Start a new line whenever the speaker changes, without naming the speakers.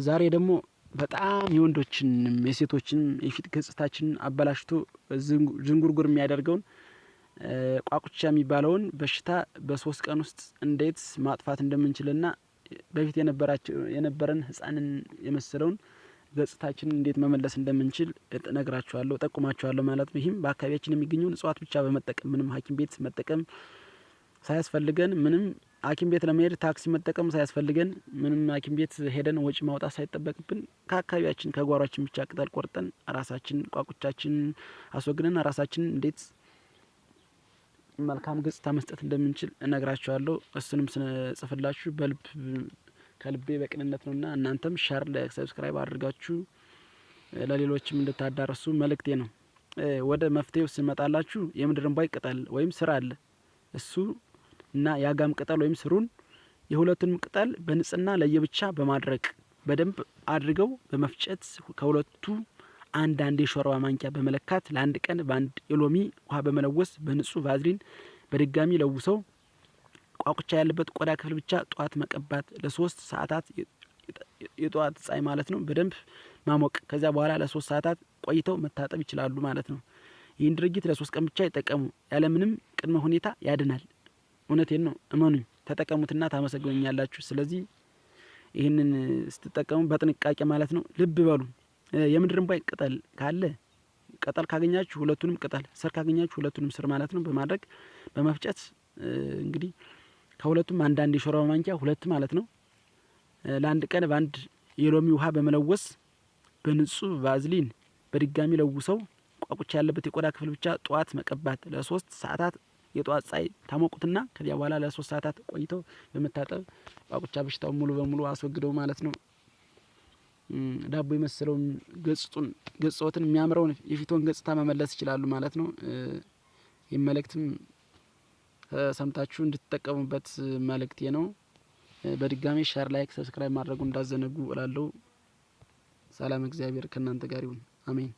ዛሬ ደግሞ በጣም የወንዶችንም የሴቶችንም የፊት ገጽታችን አበላሽቶ ዝንጉርጉር የሚያደርገውን ቋቁቻ የሚባለውን በሽታ በ3 ቀን ውስጥ እንዴት ማጥፋት እንደምንችልና በፊት የነበረን ህፃንን የመሰለውን ገጽታችንን እንዴት መመለስ እንደምንችል እነግራችኋለሁ፣ ጠቁማችኋለሁ ማለት ነው። ይህም በአካባቢያችን የሚገኘውን እጽዋት ብቻ በመጠቀም ምንም ሐኪም ቤት መጠቀም ሳያስፈልገን፣ ምንም ሐኪም ቤት ለመሄድ ታክሲ መጠቀም ሳያስፈልገን፣ ምንም ሐኪም ቤት ሄደን ወጪ ማውጣት ሳይጠበቅብን ከአካባቢያችን ከጓሯችን ብቻ ቅጠል ቆርጠን ራሳችን ቋቁቻችን አስወግደን ራሳችን እንዴት መልካም ገጽታ መስጠት እንደምንችል እነግራችኋለሁ። እሱንም ጽፍላችሁ ከልቤ በቅንነት ነውና እናንተም ሼር ላይክ ሰብስክራይብ አድርጋችሁ ለሌሎችም እንድታዳርሱ መልእክቴ ነው። ወደ መፍትሄው ስንመጣላችሁ የምድር እንቧይ ቅጠል ወይም ስር አለ። እሱ እና የአጋም ቅጠል ወይም ስሩን የሁለቱንም ቅጠል በንጽህና ለየብቻ በማድረቅ በደንብ አድርገው በመፍጨት ከሁለቱ አንድ የሾርባ ማንኪያ በመለካት ለአንድ ቀን በአንድ የሎሚ ውሃ በመለወስ በንጹህ ቫዝሊን በድጋሚ ለውሰው ቋቁቻ ያለበት ቆዳ ክፍል ብቻ ጧት መቀባት ለ3 ሰዓታት የጧት ፀሐይ ማለት ነው በደንብ ማሞቅ። ከዛ በኋላ ለ3 ሰዓታት ቆይተው መታጠብ ይችላሉ ማለት ነው። ይህን ድርጊት ለ3 ቀን ብቻ ይጠቀሙ፣ ያለ ምንም ቅድመ ሁኔታ ያድናል። እውነቴን ነው፣ እመኑኝ፣ ተጠቀሙትና ታመሰግኑኛላችሁ። ስለዚህ ይህንን ስትጠቀሙ በጥንቃቄ ማለት ነው ልብ በሉ። የምድር እንቧይ ቅጠል ካለ ቅጠል ካገኛችሁ ሁለቱንም ቅጠል፣ ስር ካገኛችሁ ሁለቱንም ስር ማለት ነው በማድረግ በመፍጨት እንግዲህ ከሁለቱም አንዳንድ የሾርባ ማንኪያ ሁለት ማለት ነው ለአንድ ቀን በአንድ የሎሚ ውሃ በመለወስ በንጹህ ቫዝሊን በድጋሚ ለውሰው ቋቁቻ ያለበት የቆዳ ክፍል ብቻ ጧት መቀባት ለ3 ሰዓታት የጧት ፀሐይ ታሞቁትና ከዚያ በኋላ ለ3 ሰዓታት ቆይተው በመታጠብ ቋቁቻ በሽታው ሙሉ በሙሉ አስወግደው ማለት ነው ዳቦ የመሰለውን ገጽታውን የሚያምረውን የፊቶን ገጽታ መመለስ ይችላሉ ማለት ነው። ይመለክትም ሰምታችሁ እንድትጠቀሙበት መልእክቴ ነው። በድጋሚ ሼር ላይክ ሰብስክራይብ ማድረጉ እንዳዘነጉ እላለሁ። ሰላም እግዚአብሔር ከእናንተ ጋር ይሁን። አሜን።